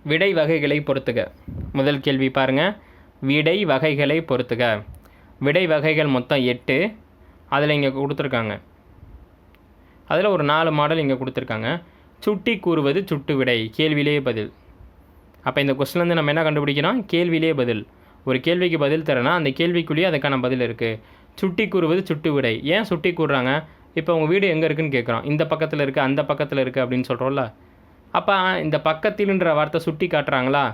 விடை வகைகளை பொறுத்துக. முதல் கேள்வி பாருங்கள். விடை வகைகளை பொறுத்துக. விடை வகைகள் மொத்தம் 8. அதில் இங்கே கொடுத்துருக்காங்க. அதில் ஒரு 4 மாடல் இங்கே கொடுத்துருக்காங்க. சுட்டி கூறுவது சுட்டு விடை, கேள்வியிலேயே பதில். அப்போ இந்த கொஸ்டின்லேருந்து நம்ம என்ன கண்டுபிடிக்கிறோம்? கேள்வியிலே பதில். ஒரு கேள்விக்கு பதில் தரேன்னா அந்த கேள்விக்குள்ளேயே அதுக்கான பதில் இருக்குது. சுட்டி கூறுவது சுட்டு விடை. ஏன் சுட்டி கூறுறாங்க? இப்போ உங்கள் வீடு எங்கே இருக்குதுன்னு கேட்குறோம். இந்த பக்கத்தில் இருக்குது, அந்த பக்கத்தில் இருக்குது அப்படின்னு சொல்கிறோம்ல. அப்போ இந்த பக்கத்தில்ன்ற வார்த்தை சுட்டி காட்டுறாங்களா?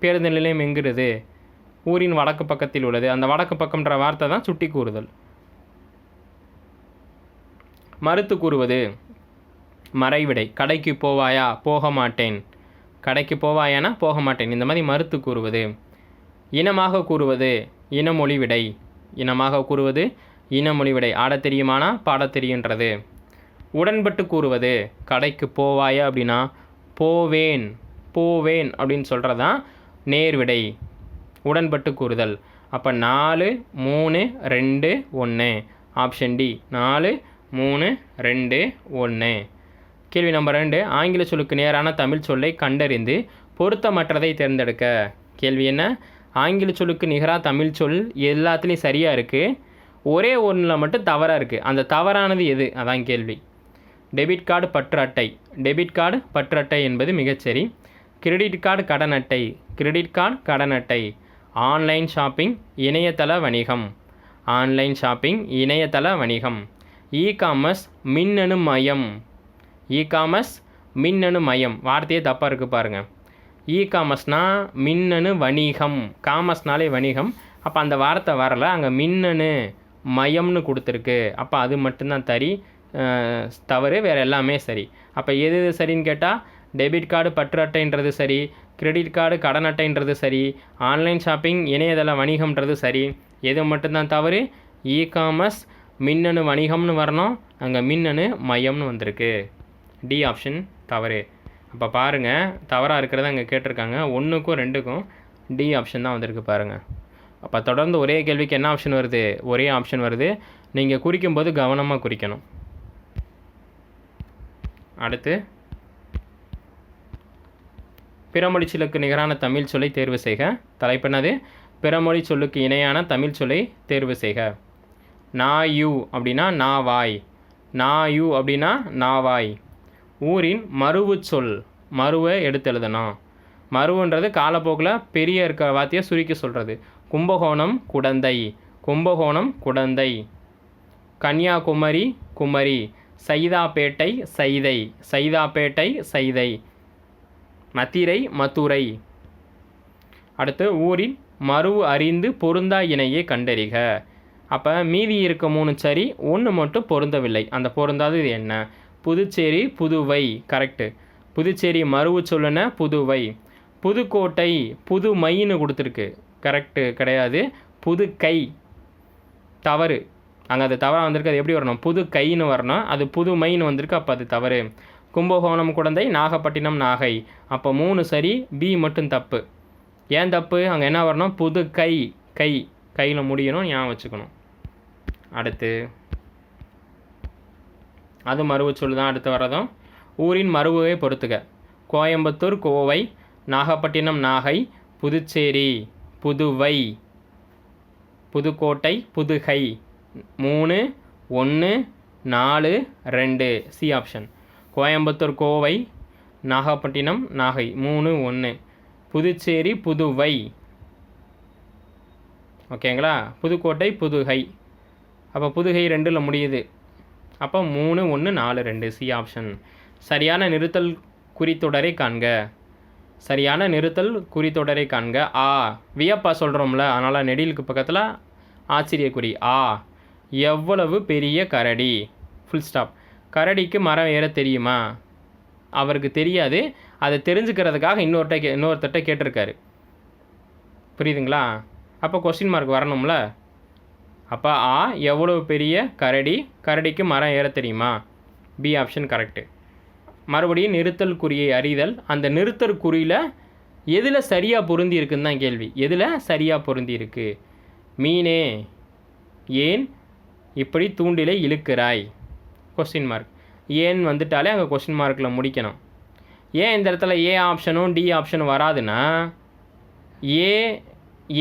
பேருந்து நிலையம் எங்கிறது? ஊரின் வடக்கு பக்கத்தில் உள்ளது. அந்த வடக்கு பக்கம்ன்ற வார்த்தை தான் சுட்டி கூறுதல். மறுத்து கூறுவது மறைவிடை. கடைக்கு போவாயா? போக மாட்டேன். கடைக்கு போவாயானா போக மாட்டேன். இந்த மாதிரி மறுத்து கூறுவது. இனமாக கூறுவது இனமொழி விடை. இனமாக கூறுவது இனமொழி விடை. ஆடத் தெரியுமானா பாடத் தெரியுன்றது. உடன்பட்டு கூறுவது கடைக்கு போவாயா அப்படின்னா போவேன், போவேன் அப்படின்னு சொல்கிறதான் நேர்விடை. உடன்பட்டு கூறுதல். அப்போ 4, 3, 2, 1 ஆப்ஷன் டி. 4, 3, 2, 1. கேள்வி நம்பர் 2. ஆங்கில சொல்லுக்கு நேரான தமிழ் சொல்லை கண்டறிந்து பொருத்தமற்றதை தேர்ந்தெடுக்க. கேள்வி என்ன? ஆங்கில சொல்லுக்கு நிகராக தமிழ் சொல் எல்லாத்துலேயும் சரியாக இருக்குது, ஒரே ஒன்றில் மட்டும் தவறாக இருக்குது. அந்த தவறானது எது? அதான் கேள்வி. டெபிட் கார்டு பற்று அட்டை. டெபிட் கார்டு பற்று அட்டை என்பது மிகச்சரி. கிரெடிட் கார்டு கடன் அட்டை. கிரெடிட் கார்டு கடன் அட்டை. ஆன்லைன் ஷாப்பிங் இணையதள வணிகம். ஆன்லைன் ஷாப்பிங் இணையதள வணிகம். இ-காமர்ஸ் மின்னணு மயம். இ-காமர்ஸ் மின்னணு மயம். வார்த்தையே தப்பாக இருக்குது பாருங்கள். இ-காமர்ஸ்னால் மின்னணு வணிகம், காமர்ஸ்னாலே வணிகம். அப்போ அந்த வார்த்தை வரலை, அங்கே மின்னணு மயம்னு கொடுத்துருக்கு. அப்போ அது மட்டும்தான் தவறு, வேறு எல்லாமே சரி. அப்போ எது சரின்னு கேட்டால் டெபிட் கார்டு பற்று அட்டைன்றது சரி, கிரெடிட் கார்டு கடன் அட்டைன்றது சரி, ஆன்லைன் ஷாப்பிங் இணையதள வணிகம்ன்றது சரி. எது மட்டும்தான் தவறு? இ-காமர்ஸ் மின்னணு வணிகம்னு வரணும், அங்கே மின்னணு மையம்னு வந்திருக்கு. டி ஆப்ஷன் தவறு. அப்போ பாருங்கள், தவறாக இருக்கிறத அங்கே கேட்டிருக்காங்க. 1க்கும் 2க்கும் டி ஆப்ஷன் தான் வந்திருக்கு பாருங்கள். அப்போ தொடர்ந்து ஒரே கேள்விக்கு என்ன ஆப்ஷன் வருது? ஒரே ஆப்ஷன் வருது. நீங்கள் குறிக்கும்போது கவனமாக குறிக்கணும். அடுத்து பிறமொழி சொல்லுக்கு நிகரான தமிழ் சொல்லை தேர்வு செய்க. தலைப்பென்னது? பிறமொழி சொல்லுக்கு இணையான தமிழ் சொல்லை தேர்வு செய்க. நாயு அப்படின்னா நாவாய். நாயு அப்படின்னா நாவாய். ஊரின் மருவு சொல். மருவை எடுத்து எழுதணும். மருவுன்றது காலப்போக்கில் பெரிய இருக்கிற வார்த்தையை சுருக்கி சொல்கிறது. கும்பகோணம் குடந்தை. கும்பகோணம் குடந்தை. கன்னியாகுமரி குமரி. சைதாப்பேட்டை சைதை. சைதாப்பேட்டை சைதை. மத்திரை மதுரை. அடுத்து ஊரின் மருவு அறிந்து பொருந்தா இணையை கண்டறிக. அப்போ மீதி இருக்க 3 சரி, 1 மட்டும் பொருந்தவில்லை. அந்த பொருந்தாதது என்ன? புதுச்சேரி புதுவை. கரெக்டு. புதுச்சேரி மருவு சொல்லுன புதுவை. புதுக்கோட்டை புதுமைன்னு கொடுத்துருக்கு. கரெக்டு கிடையாது, புதுக்கை. தவறு. அங்கே அது தவறாக வந்திருக்கு. அது எப்படி வரணும்? புது கைன்னு வரணும். அது புதுமைன்னு வந்திருக்கு. அப்போ அது தவறு. கும்பகோணம் குடந்தை, நாகப்பட்டினம் நாகை. அப்போ 3 சரி, பி மட்டும் தப்பு. ஏன் தப்பு? அங்கே என்ன வரணும்? புது கை. கை கையில் முடியணும், ஞாபகம் வச்சுக்கணும். அடுத்து அது மருவு சொல் தான். அடுத்து வரதும் ஊரின் மருவை பொறுத்துக. கோயம்புத்தூர் கோவை. நாகப்பட்டினம் நாகை. புதுச்சேரி புதுவை. புதுக்கோட்டை புதுகை. 3, 1, 4, 2 C option. கோயம்புத்தூர் கோவை. நாகப்பட்டினம் நாகை. 3, 1. புதுச்சேரி புதுவை. ஓகேங்களா? புதுக்கோட்டை புதுகை. அப்போ புதுகை 2ல் முடியுது. அப்போ 3, 1, 4, 2 சி ஆப்ஷன். சரியான நிறுத்தல் குறித்தொடரை காண்க. சரியான நிறுத்தல் குறித்தொடரை காண்க. ஆ வியப்பா சொல்கிறோம்ல, அதனால் நெடிலுக்கு பக்கத்தில் ஆச்சரியக்குறி. ஆ எவ்வளவு பெரிய கரடி. Full stop. கரடிக்கு மரம் ஏற தெரியுமா? அவருக்கு தெரியாது. அதை தெரிஞ்சுக்கிறதுக்காக இன்னொருத்தட்ட கேட்டிருக்காரு. புரியுதுங்களா? அப்போ கொஸ்டின் மார்க் வரணும்ல. அப்போ ஆ எவ்வளவு பெரிய கரடி. கரடிக்கு மரம் ஏற தெரியுமா? B option correct. மறுபடியும் நிறுத்தல் குறியை அறிதல். அந்த நிறுத்தல் குறியில் எதில் சரியாக பொருந்தி இருக்குன்னு தான் கேள்வி. எதில் சரியாக பொருந்தி இருக்கு? மீனே ஏன் இப்படி தூண்டிலை இழுக்கிறாய்? Question mark. ஏன் வந்துட்டாலே அங்கே கொஸ்டின் மார்க்கில் முடிக்கணும். ஏன் இந்த இடத்துல ஏ ஆப்ஷனும் டி ஆப்ஷனும் வராதுன்னா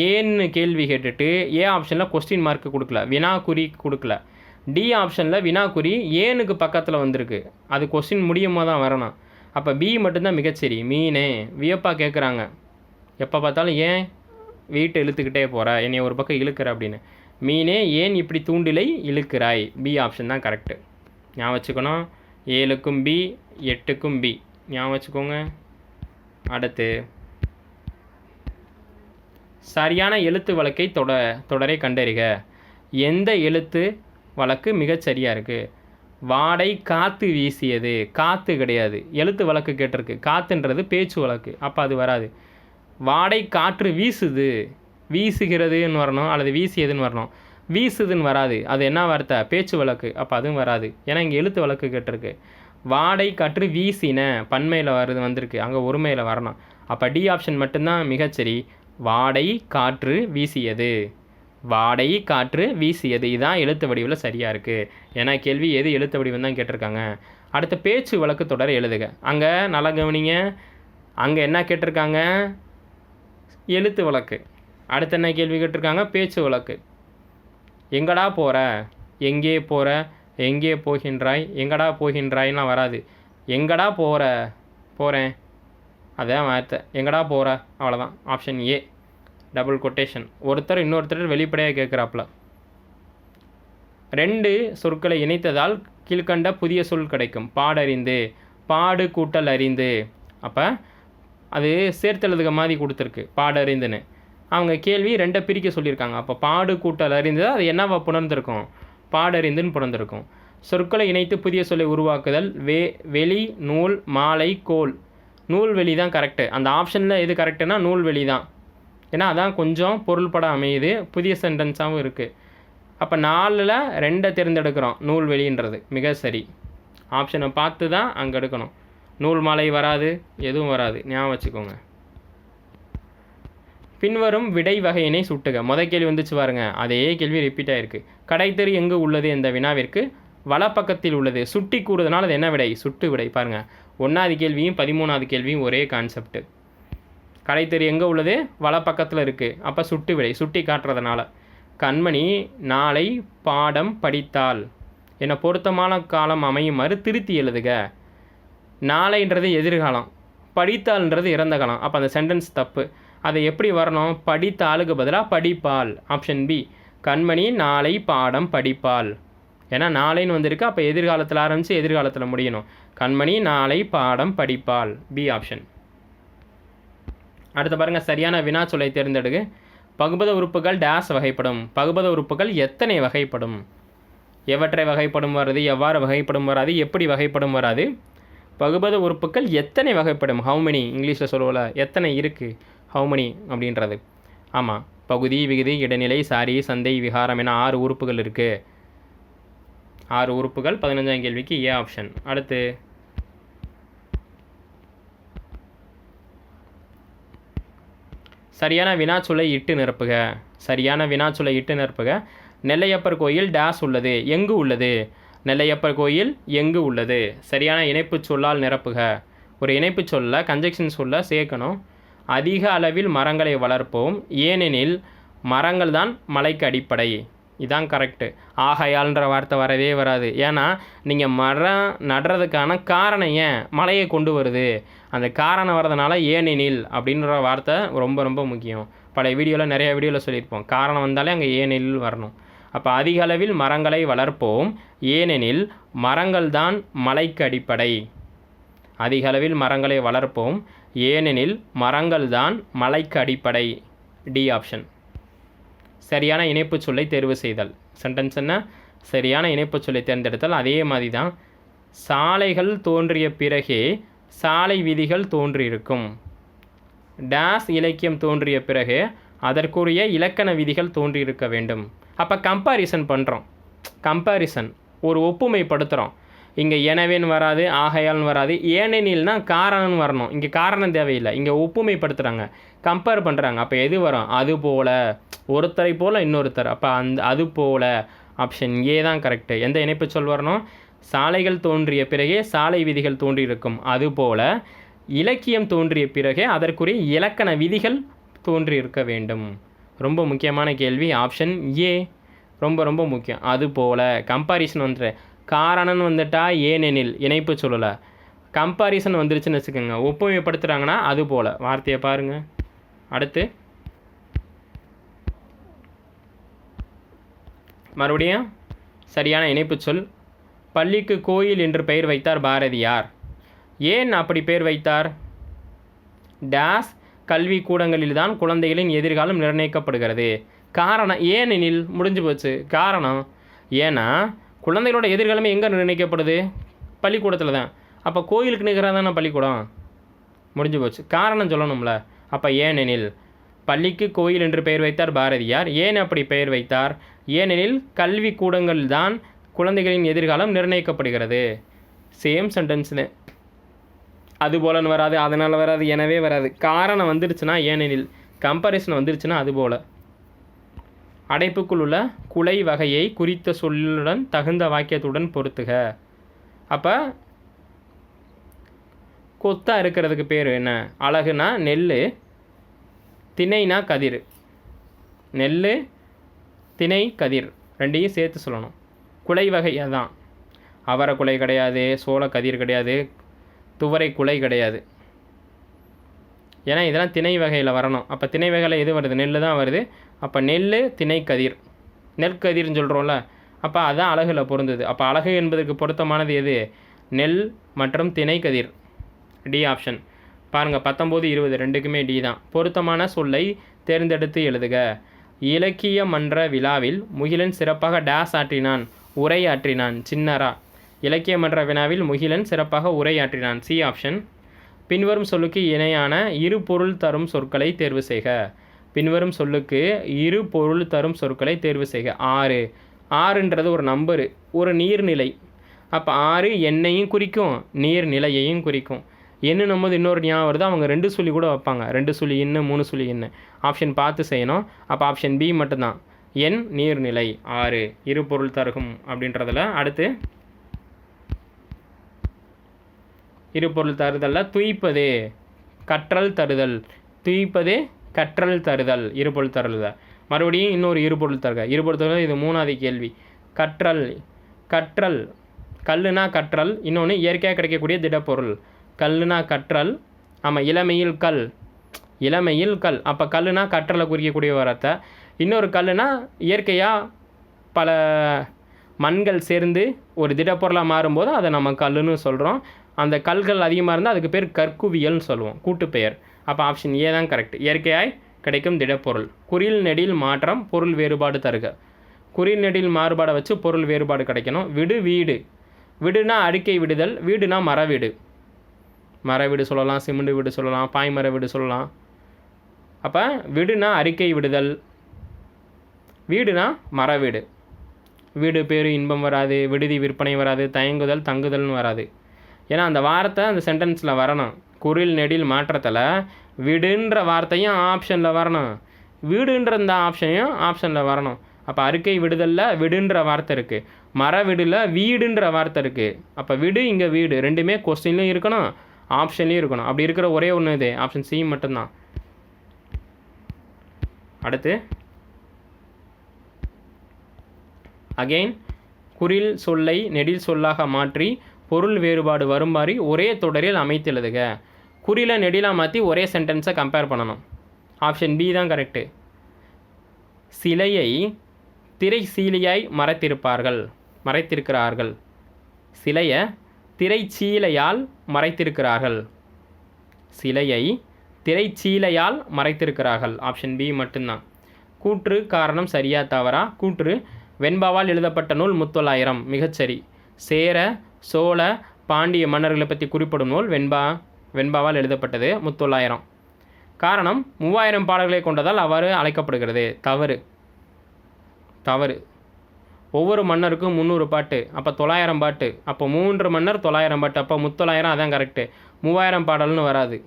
ஏன்னு கேள்வி கேட்டுட்டு ஏ ஆப்ஷனில் கொஸ்டின் மார்க்கு கொடுக்கல, வினாக்குறி கொடுக்கல. டி ஆப்ஷனில் வினாக்குறி ஏனுக்கு பக்கத்தில் வந்திருக்கு, அது கொஸ்டின் முடியுமா தான் வரணும். அப்போ பி மட்டும்தான் மிகச்சரி. மீனே வியப்பாக கேட்குறாங்க, எப்போ பார்த்தாலும் ஏன் வீட்டை இழுத்துக்கிட்டே போகிற, என்னை ஒரு பக்கம் இழுக்கிற அப்படின்னு. மீனே ஏன் இப்படி தூண்டிலை இழுக்கிறாய், பி ஆப்ஷன் தான் கரெக்டு. ஞாபகம் வச்சுக்கணும். 7க்கும் பி, 8க்கும் பி ஞாபகம் வச்சுக்கோங்க. அடுத்து சரியான எழுத்து வழக்கை தொடரை கண்டறிக. எந்த எழுத்து வழக்கு மிகச்சரியாக இருக்குது? வாடை காற்று வீசியது, காற்று கிடையாது, எழுத்து வழக்கு கேட்டிருக்கு. காற்றுன்றது பேச்சு வழக்கு, அப்போ அது வராது. வாடை காற்று வீசுது, வீசுகிறதுன்னு வரணும், அல்லது வீசியதுன்னு வரணும். வீசுதுன்னு வராது, அது என்ன வார்த்தை? பேச்சு வழக்கு, அப்போ அதுவும் வராது. ஏன்னா இங்கே எழுத்து வழக்கு கேட்டிருக்கு. வாடை காற்று வீசின பன்மையில் வந்திருக்கு, அங்கே ஒருமையில் வரணும். அப்போ டி ஆப்ஷன் மட்டும்தான் மிகச்சரி. வாடை காற்று வீசியது, வாடை காற்று வீசியது, இதுதான் எழுத்து வடிவில் சரியாக இருக்குது. ஏன்னா கேள்வி எது எழுத்து வடிவம் தான் கேட்டிருக்காங்க. அடுத்த பேச்சு வழக்கு தொடர் எழுதுக. அங்கே நல்லா கவனிங்க, அங்கே என்ன கேட்டிருக்காங்க? எழுத்து வழக்கு. அடுத்து என்ன கேள்வி கேட்டிருக்காங்க? பேச்சு வழக்கு. எங்கடா போகிற, எங்கே போகிற, எங்கே போகின்றாய், எங்கடா போகின்றாய்லாம் வராது. எங்கடா போகிறேன் அதான் வார்த்தை. எங்கடா போகிற, அவ்வளோதான். Option A double quotation. ஒருத்தர் இன்னொருத்தர் வெளிப்படையாக கேட்குறாப்புல. 2 சொற்களை இணைத்ததால் கீழ்கண்ட புதிய சொல் கிடைக்கும். பாடறிந்து, பாடு கூட்டல் அறிந்து. அப்போ அது சேர்த்தெழுதுக மாதிரி கொடுத்துருக்கு, பாடறிந்துன்னு. அவங்க கேள்வி 2 பிரிக்க சொல்லியிருக்காங்க. அப்போ பாடு கூட்டல் அறிந்து அது என்னவா புணர்ந்திருக்கும்? பாடறிந்துன்னு புணர்ந்திருக்கும். சொற்களை இணைத்து புதிய சொல்லை உருவாக்குதல். வெளி, நூல், மாலை, கோல். நூல்வெளி தான் கரெக்டு. அந்த ஆப்ஷனில் எது கரெக்டுனா நூல்வெளி தான். ஏன்னா அதான் கொஞ்சம் பொருள்பட அமையுது, புதிய சென்டென்ஸாகவும் இருக்குது. அப்போ 4ல் 2 தேர்ந்தெடுக்கிறோம், நூல்வெளின்றது மிக சரி. ஆப்ஷனை பார்த்து தான் அங்கே எடுக்கணும். நூல் மாலை வராது, எதுவும் வராது, ஞாபகம் வச்சுக்கோங்க. பின்வரும் விடை வகையினை சுட்டுக. கேள்வி வந்துச்சு பாருங்க, அதே கேள்வி ரிப்பீட் ஆகிருக்கு. கடைத்தெரு எங்கு உள்ளது என்ற வினாவிற்கு வலப்பக்கத்தில் உள்ளது. சுட்டி கூறுறதுனால அது என்ன விடை? சுட்டு விடை. பாருங்கள், 1வது கேள்வியும் 13வது கேள்வியும் ஒரே கான்செப்ட். கடைத்தெரு எங்கே உள்ளது? வலப்பக்கத்தில் இருக்குது, அப்போ சுட்டு விடை, சுட்டி காட்டுறதுனால. கண்மணி நாளை பாடம் படித்தால் என பொருத்தமான காலம் அமையுமாறு திருத்தி எழுதுக. நாளைன்றது எதிர்காலம், படித்தால்ன்றது இறந்த காலம், அப்போ அந்த சென்டென்ஸ் தப்பு. அதை எப்படி வரணும்? படித்தாளுக்கு பதிலாக படிப்பால். ஆப்ஷன் பி, கண்மணி நாளை பாடம் படிப்பால். ஏன்னா நாளைன்னு வந்திருக்கு, அப்போ எதிர்காலத்தில் ஆரம்பித்து எதிர்காலத்தில் முடியணும். கண்மணி நாளை பாடம் படிப்பால், பி ஆப்ஷன். அடுத்து பாருங்கள், சரியான வினா சொல்லை தேர்ந்தெடுக்கு. பகுபத உறுப்புகள் டேஸ் வகைப்படும். பகுபத உறுப்புகள் எத்தனை வகைப்படும்? எவற்றை வகைப்படும் வராது, எவ்வாறு வகைப்படும் வராது, எப்படி வகைப்படும் வராது. பகுபத உறுப்புகள் எத்தனை வகைப்படும்? ஹவு மெனி இங்கிலீஷில் சொல்லுவோம்ல, எத்தனை இருக்குது ஹவு மெனி அப்படின்றது. ஆமாம், பகுதி, விகுதி, இடைநிலை, சாரி, சந்தை, விகாரம் என 6 உறுப்புகள் இருக்குது. 6 உறுப்புகள். 15ஆம் கேள்விக்கு ஏ ஆப்ஷன். அடுத்து சரியான வினாச்சொல்லை இட்டு நிரப்புக. சரியான வினாச்சொல்லை இட்டு நிரப்புக. நெல்லையப்பர் கோயில் டேஸ் உள்ளது, எங்கு உள்ளது? நெல்லையப்பர் கோயில் எங்கு உள்ளது? சரியான இணைப்பு சொல்லால் நிரப்புக. ஒரு இணைப்பு சொல்ல கன்ஜெக்ஷன் சொல்ல சேர்க்கணும். அதிக அளவில் மரங்களை வளர்ப்போம், ஏனெனில் மரங்கள் தான் மலைக்கு அடிப்படை. இதான் கரெக்டு. ஆகையால்ன்ற வார்த்தை வரவே வராது. ஏன்னா நீங்கள் மரம் நடுறதுக்கான காரணம் ஏன் மலையை கொண்டு வருது, அந்த காரணம் வர்றதுனால ஏனெனில் அப்படின்ற வார்த்தை ரொம்ப ரொம்ப முக்கியம். பழைய வீடியோவில் நிறைய வீடியோவில் சொல்லியிருப்போம், காரணம் வந்தாலே அங்கே ஏனெனில் வரணும். அப்போ அதிக அளவில் மரங்களை வளர்ப்போம், ஏனெனில் மரங்கள் தான் மலைக்கு அடிப்படை. அதிக அளவில் மரங்களை வளர்ப்போம், ஏனெனில் மரங்கள் தான் மலைக்கு அடிப்படை, டி ஆப்ஷன். சரியான இணைப்பு சொல்லை தேர்வு செய்தல். சென்டென்ஸ் என்ன? சரியான இணைப்பு சொல்லை தேர்ந்தெடுத்தல். அதே மாதிரி தான், சாலைகள் தோன்றிய பிறகே சாலை விதிகள் தோன்றியிருக்கும். டேஸ் இலக்கியம் தோன்றிய பிறகு அதற்குரிய இலக்கண விதிகள் தோன்றியிருக்க வேண்டும். அப்போ கம்பாரிசன் பண்ணுறோம், கம்பாரிசன் ஒரு ஒப்புமைப்படுத்துகிறோம். இங்கே எனவேன்னு வராது, ஆகையால்னு வராது, ஏனெனில்னா காரணம்னு வரணும். இங்கே காரணம் தேவையில்லை, இங்கே ஒப்புமைப்படுத்துகிறாங்க, கம்பேர் பண்ணுறாங்க. அப்போ எது வரும்? அது போல், ஒருத்தரை போல் இன்னொருத்தர். அப்போ அது போல் ஆப்ஷன் ஏ தான் கரெக்டு. எந்த இணைப்பு சொல் வரணும்? சாலைகள் தோன்றிய பிறகே சாலை விதிகள் தோன்றியிருக்கும், அதுபோல் இலக்கியம் தோன்றிய பிறகே அதற்குரிய இலக்கண விதிகள் தோன்றியிருக்க வேண்டும். ரொம்ப முக்கியமான கேள்வி. ஆப்ஷன் ஏ ரொம்ப ரொம்ப முக்கியம். அதுபோல் கம்பாரிசன் வந்துட்டு காரணம்னு வந்துட்டா ஏனெனில் இணைப்பு சொல்லலை. கம்பாரிசன் வந்துருச்சுன்னு வச்சுக்கோங்க, ஒப்புமைப்படுத்துகிறாங்கன்னா அது போல். வார்த்தையை பாருங்கள். அடுத்து மறுபடியும் சரியான இணைப்பு சொல். பள்ளிக்கு கோயில் என்று பெயர் வைத்தார் பாரதியார். ஏன் அப்படி பெயர் வைத்தார்? டேஸ் கல்வி கூடங்களில்தான் குழந்தைகளின் எதிர்காலம் நிர்ணயிக்கப்படுகிறது. காரணம் ஏனெனில் முடிஞ்சு போச்சு. காரணம் ஏன்னா குழந்தைகளோட எதிர்காலமே எங்கே நிர்ணயிக்கப்படுது? பள்ளிக்கூடத்தில் தான். அப்போ கோயிலுக்கு நிகராக தானே பள்ளிக்கூடம். முடிஞ்சு போச்சு. காரணம் சொல்லணும்ல. அப்போ ஏனெனில் பள்ளிக்கு கோயில் என்று பெயர் வைத்தார் பாரதியார். ஏன் அப்படி பெயர் வைத்தார்? ஏனெனில் கல்வி கூடங்கள் தான் குழந்தைகளின் எதிர்காலம் நிர்ணயிக்கப்படுகிறது. சேம் சென்டென்ஸ்னு. அதுபோலன்னு வராது, அதனால் வராது, எனவே வராது. காரணம் வந்துருச்சுன்னா ஏனெனில், கம்பாரிசன் வந்துருச்சுன்னா அதுபோல். அடைப்புக்குள் உள்ள குலை வகையை குறித்த சொல்லுடன் தகுந்த வாக்கியத்துடன் பொறுத்துக. அப்போ கொத்தாக இருக்கிறதுக்கு பேர் என்ன? அழகுனா நெல், திணைனா கதிர். நெல், திணை, கதிர் ரெண்டையும் சேர்த்து சொல்லணும். குலை வகையாக தான். அவரை குலை கிடையாது, சோள கதிர் கிடையாது, துவரை குலை கிடையாது. ஏன்னா இதெல்லாம் திணை வகையில் வரணும். அப்போ திணை வகையில் எது வருது? நெல் தான் வருது. அப்போ நெல், திணை, கதிர். நெற்கதிர்னு சொல்கிறோம்ல, அப்போ அதுதான் அழகில் பொருந்தது. அப்போ அழகு என்பதற்கு பொருத்தமானது எது? நெல் மற்றும் திணை, கதிர். D option. பாருங்கள், 19, 20 ரெண்டுக்குமே டி தான். பொருத்தமான சொல்லை தேர்ந்தெடுத்து எழுதுக. இலக்கிய மன்ற விழாவில் முகிலன் சிறப்பாக டேஸ் ஆற்றினான், உரையாற்றினான். சின்னரா. இலக்கிய மன்ற வினாவில் முகிலன் சிறப்பாக உரையாற்றினான். C option. பின்வரும் சொல்லுக்கு இணையான இரு பொருள் தரும் சொற்களை தேர்வு செய்க. பின்வரும் சொல்லுக்கு இரு பொருள் தரும் சொற்களை தேர்வு செய்க. 6. 6ன்றது ஒரு நம்பரு, ஒரு நீர்நிலை. அப்போ 6 எண்ணையும் குறிக்கும், நீர்நிலையையும் குறிக்கும். என்னும் போது இன்னொரு ஞாபகம் வருது, அவங்க 2 சொல்லி கூட வைப்பாங்க. 2 சொல்லி இன்னு, 3 சொல்லி இன்னு. ஆப்ஷன் பார்த்து செய்யணும். அப்போ ஆப்ஷன் பி மட்டும்தான். எண், நீர்நிலை. 6 இரு பொருள் தருகும் அப்படின்றதில். அடுத்து இருபொருள் தருதலில் துய்ப்பது, கற்றல் தருதல். துய்ப்பது, கற்றல் தருதல், இருபொருள் தருதல். மறுபடியும் இன்னொரு இருபொருள் தருக. இருபொருள் தருதல் இது 3வது கேள்வி. கற்றல். கற்றல் கல்லுனா கற்றல். இன்னொன்று இயற்கையாக கிடைக்கக்கூடிய திடப்பொருள். கல்லுனா கற்றல். ஆமாம், இளமையில் கல். இளமையில் கல். அப்போ கல்லுனா கற்றலை குறிக்கக்கூடிய வார்த்தை. இன்னொரு கல்லுனா இயற்கையாக பல மண்கள் சேர்ந்து ஒரு திடப்பொருளாக மாறும்போது அதை நம்ம கல்லுன்னு சொல்கிறோம். அந்த கல்கள் அதிகமாக இருந்தால் அதுக்கு பேர் கற்குவியல்னு சொல்லுவோம், கூட்டு பெயர். அப்போ ஆப்ஷன் ஏ தான் கரெக்ட். இயற்கையாய் கிடைக்கும் திடப்பொருள். குறில் நெடில் மாற்றம், பொருள் வேறுபாடு தருக. குறில் நெடில் மாறுபாடை வச்சு பொருள் வேறுபாடு கிடைக்கணும். விடு, வீடு. விடுனா அடுக்கை விடுதல், வீடுனா மர வீடு. மர வீடு சொல்லலாம், சிமெண்ட் வீடு சொல்லலாம், பாய்மர வீடு சொல்லலாம். அப்போ விடுனா அறிக்கை விடுதல், வீடுனா மர வீடு. வீடு பேர் இன்பம் வராது, விடுதி விற்பனை வராது, தயங்குதல் தங்குதல்னு வராது. ஏன்னா அந்த வார்த்தை அந்த சென்டென்ஸில் வரணும். குறில் நெடில் மாற்றத்தில் விடுன்ற வார்த்தையும் ஆப்ஷனில் வரணும், வீடுன்ற இந்த ஆப்ஷனையும் ஆப்ஷனில் வரணும். அப்போ அறிக்கை விடுதலில் விடுன்ற வார்த்தை இருக்குது, மர வீடில் வீடுன்ற வார்த்தை இருக்குது. அப்போ விடு, இங்கே வீடு ரெண்டுமே கொஸ்டின்லையும் இருக்கணும், ஆப்ஷன்லேயும் இருக்கணும். அப்படி இருக்கிற ஒரே ஒன்று இது ஆப்ஷன் சி மட்டும்தான். அடுத்து அகெயின் குறில் சொல்லை நெடில் சொல்லாக மாற்றி பொருள் வேறுபாடு வருமாறு ஒரே தொடரில் அமைத்து எழுதுக. குறில நெடிலாக மாற்றி ஒரே சென்டென்ஸை கம்பேர் பண்ணணும். ஆப்ஷன் பி தான் கரெக்டு. சிலையை திரை சீலையாய் மறைத்திருக்கிறார்கள். சிலையை திரைச்சீலையால் மறைத்திருக்கிறார்கள். சிலையை திரைச்சீலையால் மறைத்திருக்கிறார்கள். ஆப்ஷன் பி மட்டும்தான். கூற்று காரணம் சரியா தவறா? கூற்று வெண்பாவால் எழுதப்பட்ட நூல் முத்தொள்ளாயிரம், மிகச்சரி. சேர சோழ பாண்டிய மன்னர்களை பற்றி குறிப்பிடும் நூல் வெண்பாவால் எழுதப்பட்டது, முத்தொள்ளாயிரம். காரணம் 3000 பாடல்களை கொண்டதால் அவ்வாறு அழைக்கப்படுகிறது. தவறு. ஒவ்வொரு மன்னருக்கும் 300 பாட்டு, அப்போ 900 பாட்டு. அப்போ 3 மன்னர் 900 பாட்டு, அப்போ முத்தொள்ளாயிரம், அதான் கரெக்டு. 3000 பாடல்னு வராது.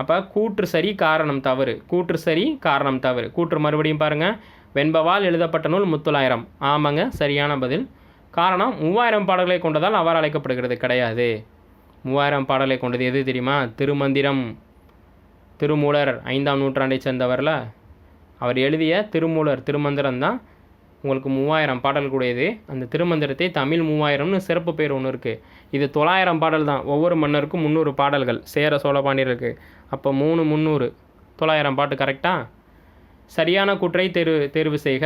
அப்போ கூற்று சரி, காரணம் தவறு. கூற்று சரி, காரணம் தவறு. கூற்று மறுபடியும் பாருங்கள். வெண்பாவால் எழுதப்பட்ட நூல் முத்தொள்ளாயிரம், ஆமாங்க, சரியான பதில். காரணம் 3000 பாடல்களை கொண்டதால் அவ்வாறு அழைக்கப்படுகிறது, கிடையாது. 3000 பாடலை கொண்டது எது தெரியுமா? திருமந்திரம். திருமூலர் 5ஆம் நூற்றாண்டை சேர்ந்தவரில் அவர் எழுதிய திருமந்திரம் தான் உங்களுக்கு 3000 பாடல் கூடியது. அந்த திருமந்திரத்தை தமிழ் 3000னு சிறப்பு பேர் ஒன்று இருக்குது. இது 900 பாடல் தான். ஒவ்வொரு மன்னருக்கும் 300 பாடல்கள். சேர சோழ பாண்டியருக்கு அப்போ 3 300 900 பாட்டு. கரெக்டாக? சரியான கூற்றை தேர்வு செய்க.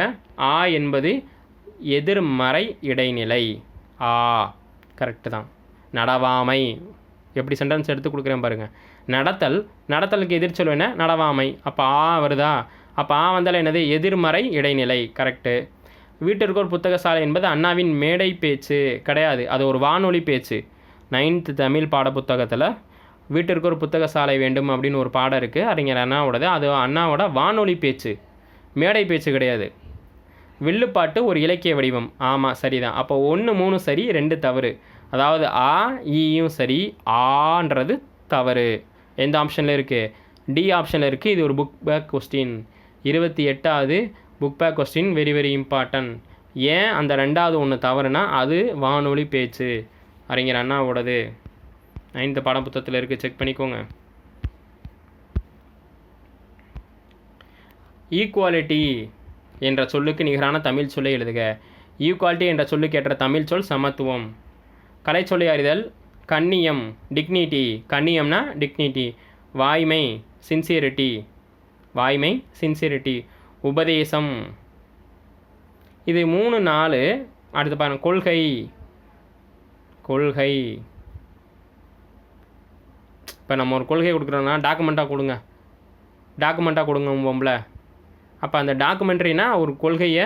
ஆ என்பது எதிர்மறை இடைநிலை. ஆ கரெக்டு தான். நடவாமை. எப்படி சென்டென்ஸ் எடுத்து கொடுக்குறேன் பாருங்கள். நடத்தலுக்கு எதிர்ச்சொல் என்ன? நடவாமை. அப்போ ஆ வருதா? அப்போ ஆ வந்தால் என்னது? எதிர்மறை இடைநிலை. கரெக்டு. வீட்டிற்கு ஒரு புத்தக சாலை என்பது அண்ணாவின் மேடை பேச்சு கிடையாது, அது ஒரு வானொலி பேச்சு. 9th தமிழ் பாடப்புத்தகத்தில் வீட்டிற்கு ஒரு புத்தக சாலை வேண்டும் அப்படின்னு ஒரு பாடம் இருக்குது, அறிஞர் அண்ணாவோடது. அது அண்ணாவோட வானொலி பேச்சு, மேடை பேச்சு கிடையாது. வில்லுப்பாட்டு ஒரு இலக்கிய வடிவம். ஆமாம், சரிதான். அப்போ 1 3 சரி, 2 தவறு. அதாவது ஆ ஈயும் சரி, ஆன்றது தவறு. எந்த ஆப்ஷனில் இருக்குது? டி ஆப்ஷனில் இருக்குது. இது ஒரு புக் பேக் கொஸ்டின். 28வது book back question. Very very important. ஏன் அந்த 2வது ஒன்று தவறுனா அது வானொலி பேச்சு, அறிஞர் அண்ணாவோடது. 9th பாடப்புத்தகத்தில் இருக்குது, செக் பண்ணிக்கோங்க. ஈக்குவாலிட்டி என்ற சொல்லுக்கு நிகரான தமிழ் சொல்லை எழுதுக. ஈக்குவாலிட்டி என்ற சொல்லுக்கு ஏற்ற தமிழ் சொல் சமத்துவம். கலைச்சொல்லை அறிதல். கண்ணியம், டிக்னிட்டி. கண்ணியம்னா டிக்னிட்டி. வாய்மை, சின்சியரிட்டி. வாய்மை, சின்சியரிட்டி. உபதேசம். இது 3 4. அடுத்து பாருங்கள், கொள்கை. கொள்கை. இப்போ நம்ம ஒரு கொள்கை கொடுக்குறோன்னா டாக்குமெண்ட்டாக கொடுங்க பொம்பளை. அப்போ அந்த டாக்குமெண்ட்ரினா ஒரு கொள்கையை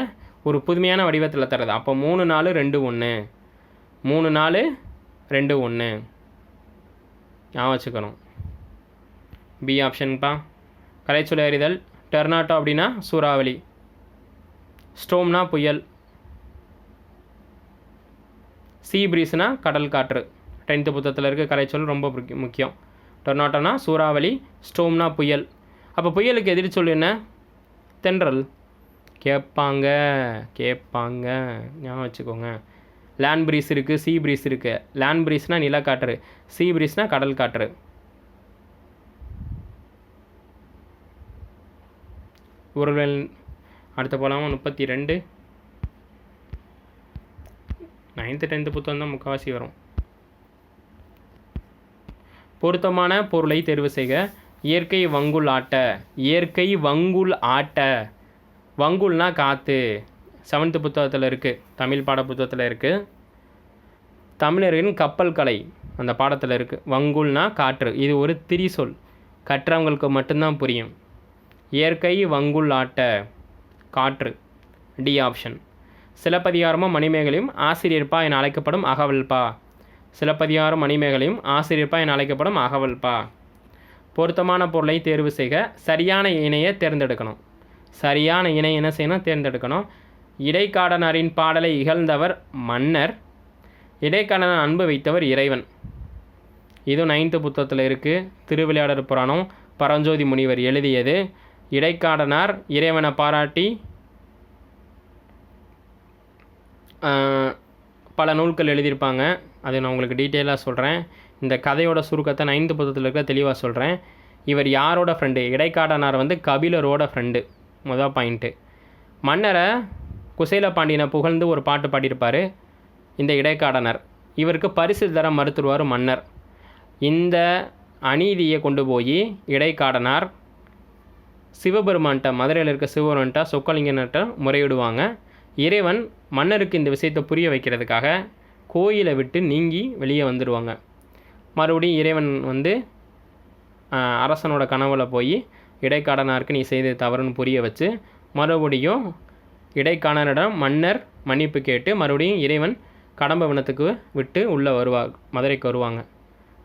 ஒரு புதுமையான வடிவத்தில் தர்றது. அப்போ 3 4 2 1. 3 4 2 1 ஞாபகம் வச்சுக்கணும். பி ஆப்ஷன்ப்பா. கலைச்சொல்லை அறிதல். டெர்னாட்டோ அப்படின்னா சூறாவளி. ஸ்டோம்னா புயல். சீ ப்ரீஸ்னா கடல் காற்று. 10th புத்தகத்தில் இருக்க கலைச்சொல் ரொம்ப முக்கியம். டொர்னாட்டோனா சூறாவளி, ஸ்டோம்னா புயல். அப்போ புயலுக்கு எதிர்ச்சொல் என்ன? தென்றல். கேட்பாங்க ஞாபகம் வச்சுக்கோங்க. லேண்ட் ப்ரீஸ் இருக்குது, சீ ப்ரீஸ் இருக்குது. லேண்ட் ப்ரீஸ்னால் நிலக்காற்று, சீ ப்ரீஸ்னால் கடல் காற்று. ஒருவன் அடுத்த போலாமா? 32. 9th 10th புத்தகம் தான் முக்கால்வாசி வரும். பொருத்தமான பொருளை தேர்வு செய்க. இயற்கை வங்குல் ஆட்ட. இயற்கை வங்குல் ஆட்ட. வங்குல்னா காற்று. 7th புத்தகத்தில் இருக்குது, தமிழ் பாட புத்தகத்தில் இருக்குது. தமிழரின் கப்பல் கலை அந்த பாடத்தில் இருக்குது. வங்குல்னா காற்று. இது ஒரு திரிசொல், கற்றவங்களுக்கு மட்டும்தான் புரியும். இயற்கை வங்குல் ஆட்ட, காற்று. D option. சிலப்பதிகாரமும் மணிமேகலையும் ஆசிரியர்ப்பா என அழைக்கப்படும் அகவல்பா. சிலப்பதிகாரம் மணிமேகலையும் ஆசிரியர்ப்பா என அழைக்கப்படும் அகவல்பா. பொருத்தமான பொருளை தேர்வு செய்க. சரியான இணையை தேர்ந்தெடுக்கணும். சரியான இணை என்ன செய்யணும்? தேர்ந்தெடுக்கணும். இடைக்காடனாரின் பாடலை இகழ்ந்தவர் மன்னர். இடைக்காடனார் அன்பு வைத்தவர் இறைவன். இதுவும் 9th புத்தகத்தில் இருக்குது. திருவிளையாடற் புராணம், பரஞ்சோதி முனிவர் எழுதியது. இடைக்காடனார் இறைவனை பாராட்டி பல நூல்கள் எழுதியிருப்பாங்க. அது நான் உங்களுக்கு டீட்டெயிலாக சொல்கிறேன். இந்த கதையோட சுருக்கத்தை 9th புத்தகத்தில் இருக்க தெளிவாக சொல்கிறேன். இவர் யாரோட ஃப்ரெண்டு? இடைக்காடனார் கபிலரோட ஃப்ரெண்டு. முதல் பாயிண்ட்டு. மன்னரை குசேல பாண்டியனை புகழ்ந்து ஒரு பாட்டு பாடியிருப்பார் இந்த இடைக்காடனார். இவருக்கு பரிசு தர மறுத்துருவார் மன்னர். இந்த அநீதியை கொண்டு போய் இடைக்காடனார் சிவபெருமான்கிட்ட, மதுரையில் இருக்க சிவபெருமான்கிட்ட, சொக்கலிங்கன்கிட்ட முறையிடுவாங்க. இறைவன் மன்னருக்கு இந்த விஷயத்தை புரிய வைக்கிறதுக்காக கோயிலை விட்டு நீங்கி வெளியே வந்துடுவாங்க. மறுபடியும் இறைவன் அரசனோட கனவுல போய் இடைக்காடனாருக்கு நீ செய்த தவறுன்னு புரிய வச்சு மறுபடியும் இடைக்காடனிடம் மன்னர் மன்னிப்பு கேட்டு மறுபடியும் இறைவன் கடம்பவனத்துக்கு விட்டு உள்ளே வருவாங்க, மதுரைக்கு வருவாங்க.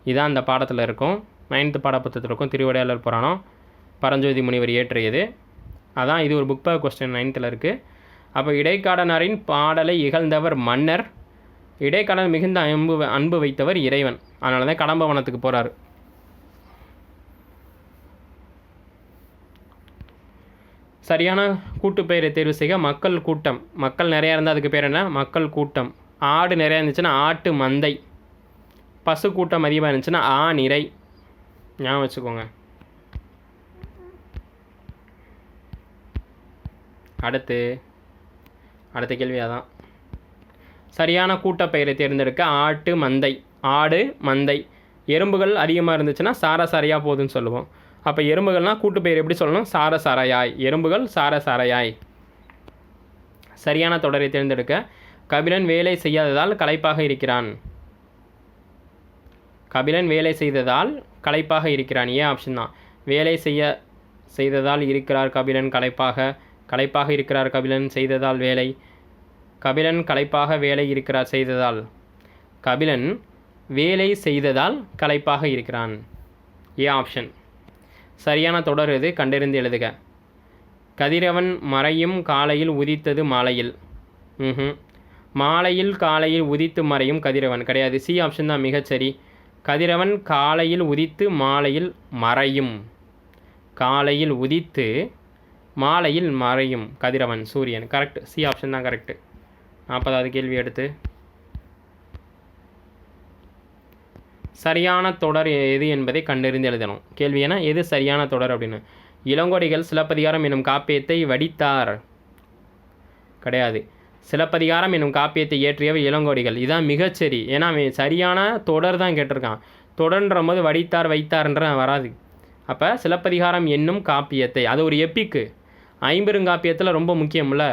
இதான் அந்த பாடத்தில் இருக்கும். 9th பாடப்புத்தகத்தில் இருக்கும். திருவிளையாடற் புராணம், பரஞ்சோதி முனிவர் இயற்றியது. அதான் இது ஒரு புக் பேக் கொஸ்டின் 9th இருக்குது. அப்போ இடைக்காடனாரின் பாடலை இகழ்ந்தவர் மன்னர். இடைக்காடர் மிகுந்த அன்பு வைத்தவர் இறைவன். அதனால தான் கடம்பவனத்துக்கு போகிறார். சரியான கூட்டுப்பெயரை தேர்வு செய்க. மக்கள் கூட்டம். மக்கள் நிறையா இருந்தால் அதுக்கு பேர் என்ன? மக்கள் கூட்டம். ஆடு நிறையா இருந்துச்சுன்னா ஆட்டு மந்தை. பசு கூட்டம் அதிகமாக இருந்துச்சுன்னா ஆ நிறை. ஞாபகம் வச்சுக்கோங்க. அடுத்த கேள்வி அதான். சரியான கூட்டப்பெயரை தேர்ந்தெடுக்க. ஆட்டு மந்தை. ஆடு மந்தை. எறும்புகள் அதிகமாக இருந்துச்சுன்னா சாரசாரையா போகுதுன்னு சொல்லுவோம். அப்போ எறும்புகள்னால் கூட்டுப்பெயர் எப்படி சொல்லணும்? சாரசாரையாய். எறும்புகள் சாரசாரையாய். சரியான தொடரை தேர்ந்தெடுக்க. கபிலன் வேலை செய்யாததால் களைப்பாக இருக்கிறான். கபிலன் வேலை செய்ததால் களைப்பாக இருக்கிறான். ஏன் ஆப்ஷன் தான். வேலை செய்ததால் இருக்கிறார் கபிலன் களைப்பாக இருக்கிறார் கபிலன் செய்ததால் வேலை. கபிலன் களைப்பாக வேலை இருக்கிறார் செய்ததால். கபிலன் வேலை செய்ததால் களைப்பாக இருக்கிறான். A option. சரியான தொடர் எது? கண்டறிந்து எழுதுக. கதிரவன் மறையும் காலையில் உதித்தது மாலையில். மாலையில் காலையில் உதித்து மறையும் கதிரவன் கிடையாது. சி ஆப்ஷன் தான் மிகச்சரி. கதிரவன் காலையில் உதித்து மாலையில் மறையும். காலையில் உதித்து மாலையில் மறையும் கதிரவன் சூரியன். கரெக்ட். சி ஆப்ஷன் தான் கரெக்டு. 40வது கேள்வி எடுத்து. சரியான தொடர் எது என்பதை கண்டறிந்து எழுதணும். கேள்வி ஏன்னா எது சரியான தொடர் அப்படின்னு. இளங்கோடிகள் சிலப்பதிகாரம் என்னும் காப்பியத்தை வடித்தார் கிடையாது. சிலப்பதிகாரம் என்னும் காப்பியத்தை இயற்றியவர் இளங்கோடிகள். இதுதான் மிகச்சரி. ஏன்னா சரியான தொடர் தான் கேட்டிருக்கான். தொடர்ன்ற போது வடித்தார் வைத்தார்ன்ற வராது. அப்போ சிலப்பதிகாரம் என்னும் காப்பியத்தை, அது ஒரு எப்பிக்கு, ஐம்பெருங்காப்பியத்தில் ரொம்ப முக்கியம்ல.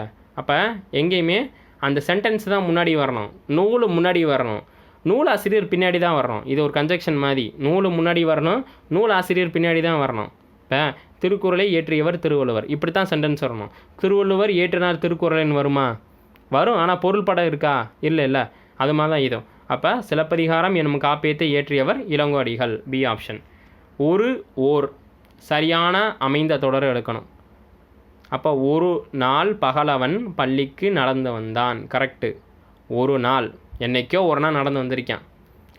அப்போ எங்கேயுமே அந்த சென்டென்ஸ் தான் முன்னாடி வரணும், நூல் முன்னாடி வரணும், நூல் ஆசிரியர் பின்னாடி தான் வரணும். இது ஒரு கன்ஜெக்ஷன் மாதிரி. நூல் முன்னாடி வரணும், நூல் ஆசிரியர் பின்னாடி தான் வரணும். இப்போ திருக்குறளை இயற்றியவர் திருவள்ளுவர், இப்படி தான் சென்டென்ஸ் வரணும். திருவள்ளுவர் இயற்றினார் திருக்குறள்னு வருமா? வரும். ஆனால் பொருள் படம் இருக்கா? இல்லை. அது மாதிரி தான் இதுவும். அப்போ சிலப்பதிகாரம் என்னும் காப்பியத்தை இயற்றியவர் இளங்கோடிகள். B option. ஓர் சரியான அமைந்த தொடர் எடுக்கணும். அப்போ ஒரு நாள் பகலவன் பள்ளிக்கு நடந்து வந்தான். கரெக்டு. ஒரு நாள், என்னைக்கோ ஒரு நாள் நடந்து வந்திருக்கான்.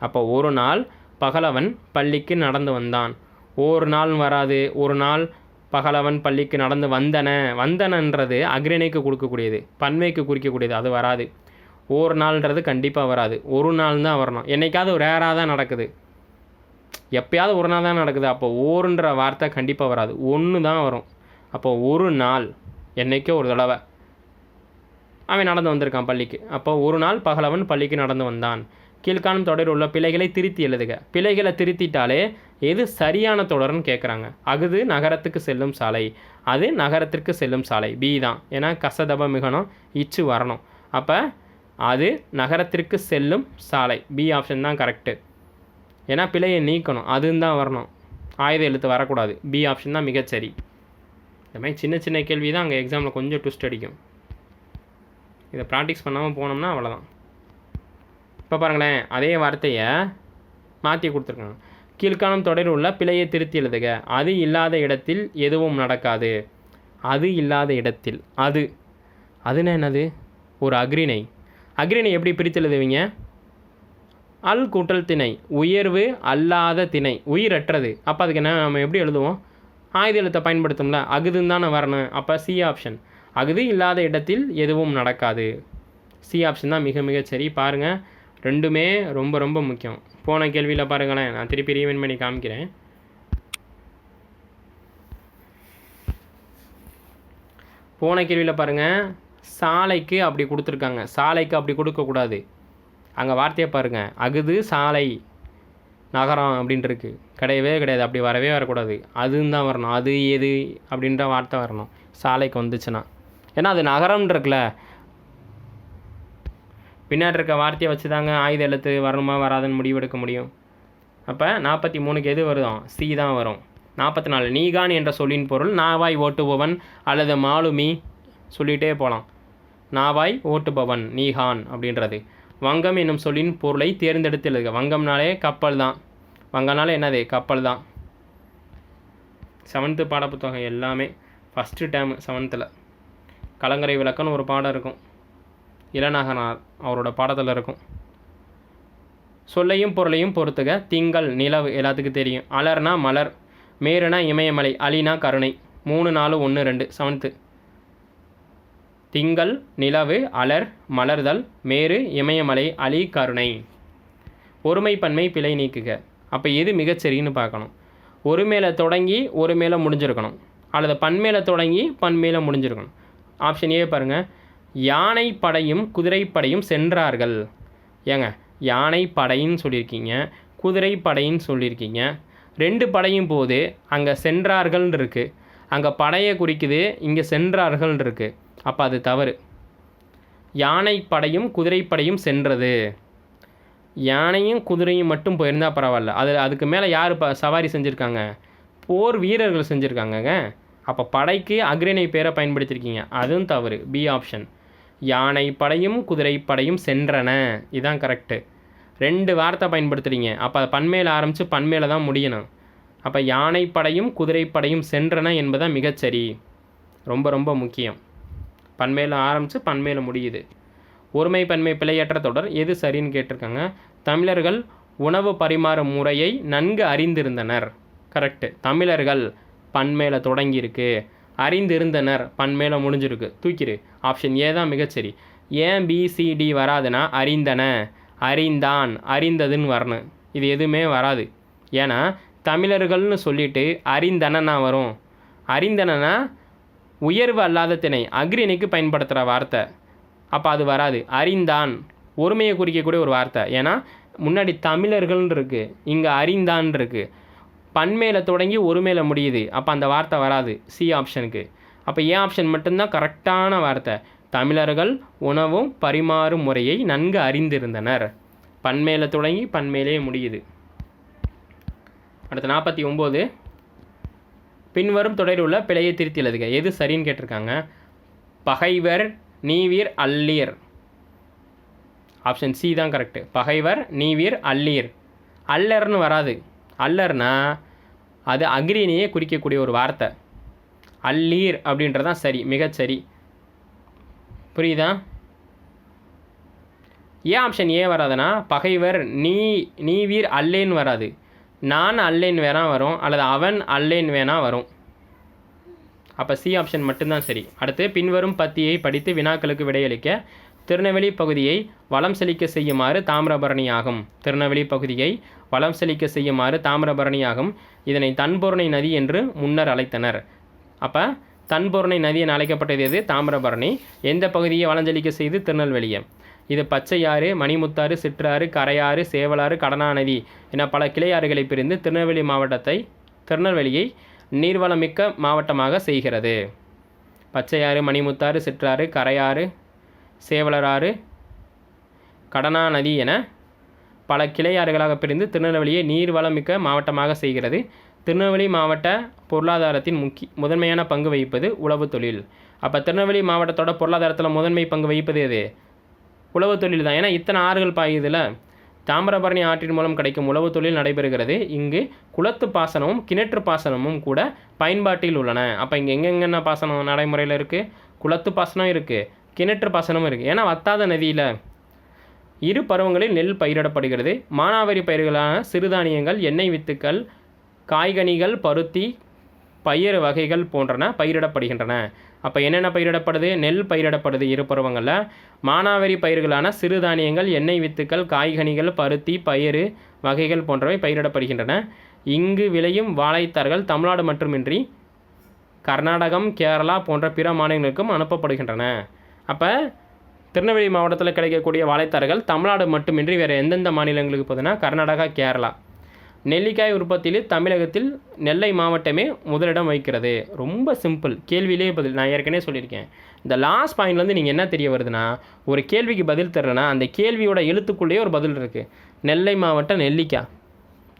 அப்போ ஒரு நாள் பகலவன் பள்ளிக்கு நடந்து வந்தான். ஒரு நாள் வராது. ஒரு நாள் பகலவன் பள்ளிக்கு நடந்து வந்தனன்றது அக்ரிணைக்கு கொடுக்கக்கூடியது, பன்மைக்கு குறிக்கக்கூடியது, அது வராது. ஒரு நாள்ன்றது கண்டிப்பாக வராது. ஒரு நாள் தான் வரணும். என்னைக்காவது ஒரு ரேராக தான் நடக்குது, எப்போயாவது ஒரு நாள் தான் நடக்குது. அப்போ ஓருன்ற வார்த்தை கண்டிப்பாக வராது, ஒன்று தான் வரும். அப்போ ஒரு நாள், என்றைக்கோ ஒரு தடவை அவன் நடந்து வந்திருக்கான் பள்ளிக்கு. அப்போ ஒரு நாள் பகலவன் பள்ளிக்கு நடந்து வந்தான். கீழ்காணும் தொடரில் உள்ள பிழைகளை திருத்தி எழுதுக. பிழைகளை திருத்திட்டாலே எது சரியான தொடர்னு கேட்குறாங்க. அகுது நகரத்துக்கு செல்லும் சாலை, அது நகரத்திற்கு செல்லும் சாலை. பி தான். ஏன்னா கசதப மிகணும், இச்சு வரணும். அப்போ அது நகரத்திற்கு செல்லும் சாலை. பி ஆப்ஷன் தான் கரெக்டு. ஏன்னா பிழையை நீக்கணும், அதுன்னு தான் வரணும், ஆயுத எழுத்து வரக்கூடாது. பி ஆப்ஷன் தான் மிகச்சரி. இந்த மாதிரி சின்ன சின்ன கேள்வி தான் அங்கே எக்ஸாமில் கொஞ்சம் ட்விஸ்ட் அடிக்கும். இதை ப்ராக்டிஸ் பண்ணாமல் போனோம்னா அவ்வளோதான். இப்போ பாருங்களேன், அதே வார்த்தையை மாற்றி கொடுத்துருக்காங்க. கீழ்காணும் தொடரில் உள்ள பிழையை திருத்தி எழுதுக. அது இல்லாத இடத்தில் எதுவும் நடக்காது. அது இல்லாத இடத்தில், அதுன்னா என்னது? ஒரு அக்ரிணை. அக்ரிணை எப்படி பிரித்து எழுதுவீங்க? அல் கூட்டல் திணை, உயர்வு அல்லாத திணை, உயிரற்றது. அப்போ அதுக்கு என்ன நம்ம எப்படி எழுதுவோம்? ஆயுத எழுத்தை பயன்படுத்தும்ல, அகுதுன்னு தானே வரணும். அப்போ சி ஆப்ஷன். அகுது இல்லாத இடத்தில் எதுவும் நடக்காது. சி ஆப்ஷன் தான் மிக மிக சரி. பாருங்கள், ரெண்டுமே ரொம்ப ரொம்ப முக்கியம். போன கேள்வியில் பாருங்களேன், நான் திருப்பி ரீவைண்ட் பண்ணி காமிக்கிறேன். போன கேள்வியில் பாருங்கள், சாலைக்கு அப்படி கொடுத்துருக்காங்க, சாலைக்கு அப்படி கொடுக்கக்கூடாது. அங்கே வார்த்தையை பாருங்கள், அகுது சாலை நகரம் அப்படின்ட்டுருக்கு, கிடையவே கிடையாது. அப்படி வரவே வரக்கூடாது, அதுன்னு தான் வரணும். அது எது அப்படின்ற வார்த்தை வரணும் சாலைக்கு வந்துச்சுன்னா. ஏன்னா அது நகரம்னு இருக்குல்ல, பின்னாடி இருக்க வார்த்தையை வச்சு தாங்க ஆயுத எழுத்து வரணுமா வராதுன்னு முடிவெடுக்க முடியும். அப்போ 43க்கு எது வருதோ? சி தான் வரும். 44 நீகான் என்ற சொல்லின் பொருள் நாவாய் ஓட்டுபவன் அல்லது மாலுமி, சொல்லிகிட்டே போகலாம். நாவாய் ஓட்டுபவன் நீகான் அப்படின்றது. வங்கம் என்னும் சொல்லின் பொருளை தேர்ந்தெடுத்து எழுதுக. வங்கம்னாலே கப்பல் தான். வங்கம்னாலே என்னது? கப்பல் தான். 7th பாடப்புத்தகம் எல்லாமே ஃபஸ்ட்டு டேர்ம் 7th கலங்கரை விளக்கம்னு ஒரு பாடம் இருக்கும், இளநகனார் அவரோட பாடத்தில் இருக்கும். சொல்லையும் பொருளையும் பொறுத்துக. திங்கள் நிலவு எல்லாத்துக்கும் தெரியும். அலர்னா மலர், மேருனா இமயமலை, அலினா கருணை. 3 4 1 2 7th. திங்கள் நிலவு அலர் மலர்தல் மேரு இமயமலை அலி கருணை. ஒருமை பன்மை பிழை நீக்குக. அப்போ எது மிகச்சரின்னு பார்க்கணும். ஒரு மேலே தொடங்கி ஒரு மேலே முடிஞ்சிருக்கணும், அல்லது பன்மேலே தொடங்கி பன்மேலே முடிஞ்சிருக்கணும். ஆப்ஷன் ஏ பாருங்கள், யானை படையும் குதிரைப்படையும் சென்றார்கள். ஏங்க, யானை படைன்னு சொல்லியிருக்கீங்க, குதிரை படைன்னு சொல்லியிருக்கீங்க. 2 படையும் போது அங்கே சென்றார்கள்னு இருக்குது, அங்கே படையை குறிக்குது, இங்கே சென்றார்கள்னு இருக்குது. அப்போ அது தவறு. யானை படையும் குதிரைப்படையும் சென்றது. யானையும் குதிரையும் மட்டும் போயிருந்தால் பரவாயில்ல, அதுக்கு மேலே யார் சவாரி செஞ்சுருக்காங்க? போர் வீரர்கள் செஞ்சுருக்காங்கங்க. அப்போ படைக்கு அக்ரிணை பேரை பயன்படுத்தியிருக்கீங்க, அதுவும் தவறு. B option. யானை படையும் குதிரை படையும் சென்றன, இதுதான் கரெக்டு. 2 வார்த்தை பயன்படுத்துகிறீங்க, அப்போ பன்மேல ஆரம்பித்து பன்மேல தான் முடியணும். அப்போ யானை படையும் குதிரை படையும் சென்றன என்பதான் மிகச்சரி. ரொம்ப ரொம்ப முக்கியம். பன்மேல ஆரம்பித்து பன்மேல முடியுது. ஒருமை பன்மை பிழையற்ற தொடர் எது சரின்னு கேட்டிருக்காங்க. தமிழர்கள் உணவு பரிமாறும் முறையை நன்கு அறிந்திருந்தனர். கரெக்டு. தமிழர்கள் பன்மேல தொடங்கியிருக்கு, அறிந்திருந்தனர் பன்மேல முடிஞ்சிருக்கு, தூக்கிடு. ஆப்ஷன் ஏ தான் மிகச்சரி. ஏன் பிசிடி வராதுன்னா அறிந்தன, அறிந்தான், அறிந்ததுன்னு வரணும். இது எதுவுமே வராது. ஏன்னா தமிழர்கள்னு சொல்லிட்டு அறிந்தனா வரும். அறிந்தனா உயர்வு அல்லாத திணை, அக்ரிணைக்கு பயன்படுத்துகிற வார்த்தை. அப்போ அது வராது. அறிந்தான் ஒருமையை குறிக்கக்கூடிய ஒரு வார்த்தை. ஏன்னா முன்னாடி தமிழர்கள்னு இருக்குது, இங்கே அறிந்தான் இருக்குது. பன்மேல தொடங்கி ஒரு மேலே முடியுது, அப்போ அந்த வார்த்தை வராது சி ஆப்ஷனுக்கு. அப்போ ஏ ஆப்ஷன் மட்டும்தான் கரெக்டான வார்த்தை. தமிழர்கள் உணவும் பரிமாறும் முறையை நன்கு அறிந்திருந்தனர். பன்மேல தொடங்கி பன்மேலே முடியுது. அடுத்து 49. பின்வரும் தொடரில் உள்ள பிழையை திருத்தி எழுதுக. எது சரின்னு கேட்டிருக்காங்க. பகைவர் நீவீர் அல்லீர். ஆப்ஷன் சி தான் கரெக்டு. பகைவர் நீவீர் அல்லீர். அல்லர்னு வராது. அல்லர்னா அது அக்ரிணையை குறிக்கக்கூடிய ஒரு வார்த்தை. அல்லீர் அப்படின்றதான் சரி, மிகச்சரி. புரியுதா? ஏன் ஆப்ஷன் ஏ வராதுன்னா பகைவர் நீவீர் அல்லேன்னு வராது. நான் அல்லேன் வேணா வரும், அல்லது அவன் அல்லேன் வேணா வரும். அப்போ சி ஆப்ஷன் மட்டும்தான் சரி. அடுத்து பின்வரும் பத்தியை படித்து வினாக்களுக்கு விடையளிக்க. திருநெல்வேலி பகுதியை வளம் செழிக்க செய்யுமாறு தாமிரபரணி ஆகும். திருநெல்வேலி பகுதியை வளம் செழிக்க செய்யுமாறு தாமிரபரணி ஆகும். இதனை தன்பொருணை நதி என்று முன்னர் அழைத்தனர். அப்போ தன்பொருணை நதி என அழைக்கப்பட்டது எது? தாமிரபரணி. எந்த பகுதியை வளஞ்செழிக்க செய்து? திருநெல்வேலியை. இது பச்சையாறு, மணிமுத்தாறு, சிற்றாறு, கரையாறு, சேவலாறு, கடனாநதி என பல கிளையாறுகளை பிரிந்து திருநெல்வேலியை நீர்வளமிக்க மாவட்டமாக செய்கிறது. பச்சையாறு, மணிமுத்தாறு, சிற்றாறு, கரையாறு, சேவலராறு, கடனாநதி என பல கிளையாறுகளாக பிரிந்து திருநெல்வேலியை நீர்வளமிக்க மாவட்டமாக செய்கிறது. திருநெல்வேலி மாவட்ட பொருளாதாரத்தின் முதன்மையான பங்கு வகிப்பது உழவு தொழில். அப்போ திருநெல்வேலி மாவட்டத்தோட பொருளாதாரத்தில் முதன்மை பங்கு வகிப்பது எது? உழவு தொழில் தான். ஏன்னா இத்தனை ஆறுகள் பாயுதில் தாமிரபரணி ஆற்றின் மூலம் கிடைக்கும் உழவு தொழில் நடைபெறுகிறது. இங்கு குளத்து பாசனமும் கிணற்று பாசனமும் கூட பயன்பாட்டில் உள்ளன. அப்போ இங்கே எங்கெங்கென்ன பாசனம் நடைமுறையில் இருக்குது? குளத்து பாசனம் இருக்குது, கிணற்று பாசனமும் இருக்குது. ஏன்னா வத்தாத நதியில் இரு பருவங்களில் நெல் பயிரிடப்படுகிறது. மானாவாரி பயிர்களான சிறுதானியங்கள், எண்ணெய் வித்துக்கள், காய்கனிகள், பருத்தி, பயிர் வகைகள் போன்றன பயிரிடப்படுகின்றன. அப்போ என்னென்ன பயிரிடப்படுது? நெல் பயிரிடப்படுது இரு பருவங்களில். மானாவாரி பயிர்களான சிறுதானியங்கள், எண்ணெய் வித்துக்கள், காய்கனிகள், பருத்தி, பயிர் வகைகள் போன்றவை பயிரிடப்படுகின்றன. இங்கு விளையும் வாழைத்தார்கள் தமிழ்நாடு மட்டுமின்றி கர்நாடகம், கேரளா போன்ற பிற மாநிலங்களுக்கும் அனுப்பப்படுகின்றன. அப்போ திருநெல்வேலி மாவட்டத்தில் கிடைக்கக்கூடிய வாழைத்தார்கள் தமிழ்நாடு மட்டுமின்றி வேறு எந்தெந்த மாநிலங்களுக்கு போகுதுன்னா கர்நாடகா, கேரளா. நெல்லிக்காய் உற்பத்தியில் தமிழகத்தில் நெல்லை மாவட்டமே முதலிடம் வகிக்கிறது. ரொம்ப சிம்பிள், கேள்வியிலே பதில். நான் ஏற்கனவே சொல்லியிருக்கேன். இந்த லாஸ்ட் பாயிண்ட்லேருந்து நீங்கள் என்ன தெரிய வருதுன்னா, ஒரு கேள்விக்கு பதில் தரலன்னா அந்த கேள்வியோட எழுத்துக்குள்ளேயே ஒரு பதில் இருக்குது. நெல்லை மாவட்டம் நெல்லிக்காய்,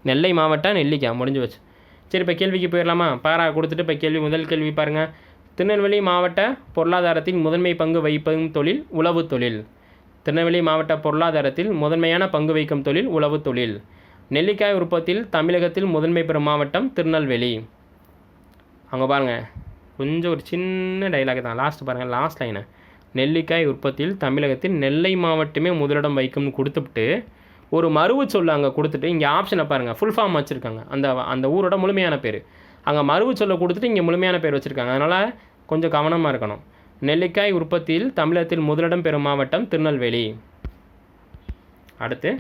நெல்லை மாவட்டம் நெல்லிக்காய், முடிஞ்சு வச்சு. சரி, இப்போ கேள்விக்கு போயிடலாமா? பாரா கொடுத்துட்டு இப்போ முதல் கேள்வி பாருங்கள். திருநெல்வேலி மாவட்ட பொருளாதாரத்தின் முதன்மை பங்கு வகிக்கும் தொழில் உழவு தொழில். திருநெல்வேலி மாவட்ட பொருளாதாரத்தில் முதன்மையான பங்கு வகிக்கும் தொழில் உழவு தொழில். நெல்லிக்காய் உற்பத்தியில் தமிழகத்தில் முதன்மை பெறும் மாவட்டம் திருநெல்வேலி. அங்கே பாருங்கள், கொஞ்சம் ஒரு சின்ன டைலாக் தான். லாஸ்ட் பாருங்கள், லாஸ்ட் லைனை. நெல்லிக்காய் உற்பத்தியில் தமிழகத்தில் நெல்லை மாவட்டமே முதலிடம் வைக்கும்னு கொடுத்துட்டு ஒரு மருவு சொல்ல அங்கே கொடுத்துட்டு இங்கே ஆப்ஷனை பாருங்கள், ஃபுல் ஃபார்ம் வச்சுருக்காங்க. அந்த ஊரோட முழுமையான பேர் அங்கே மருவு சொல்ல கொடுத்துட்டு இங்கே முழுமையான பேர் வச்சுருக்காங்க. அதனால் கொஞ்சம் கவனமாக இருக்கணும். நெல்லிக்காய் உற்பத்தியில் தமிழகத்தில் முதலிடம் பெறும் மாவட்டம் திருநெல்வேலி. அடுத்து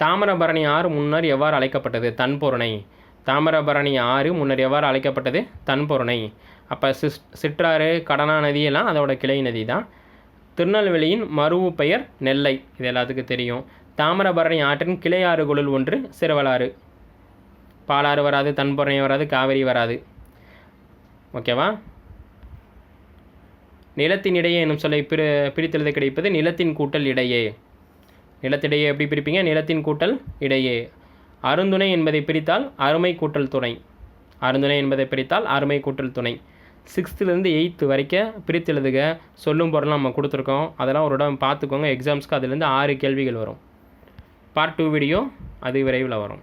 தாமிரபரணி ஆறு முன்னர் எவ்வாறு அழைக்கப்பட்டது? தன்பொருணை. தாமிரபரணி ஆறு முன்னர் எவ்வாறு அழைக்கப்பட்டது? தன்பொருணை. அப்போ சிற்றாறு, கடனா நதியெல்லாம் அதோட கிளை நதி தான். திருநெல்வேலியின் மருவு பெயர் நெல்லை. இது எல்லாத்துக்கும் தெரியும். தாமிரபரணி ஆற்றின் கிளை ஆறுகளுள் ஒன்று சிறுவலாறு. பாலாறு வராது, தன்பொருணை வராது, காவிரி வராது. ஓகேவா? நிலத்தின் இடையே என்னும் சொல்லை பிரித்தெழுத கிடைப்பது நிலத்தின் கூட்டல் இடையே. நிலத்திடையே எப்படி பிரிப்பீங்க? நிலத்தின் கூட்டல் இடையே. அருந்துணை என்பதை பிரித்தால் அருமை கூட்டல் துணை. அருந்துணை என்பதை பிரித்தால் அருமை கூட்டல் துணை. 6th-லேருந்து 8th வரைக்கும் பிரித்தெழுதுக. சொல்லும் பொருள் நம்ம கொடுத்துருக்கோம். அதெல்லாம் ஒரு இடம் பார்த்துக்கோங்க. எக்ஸாம்ஸ்க்கு அதுலேருந்து 6 கேள்விகள் வரும். பார்ட் 2 வீடியோ அது விரைவில் வரும்.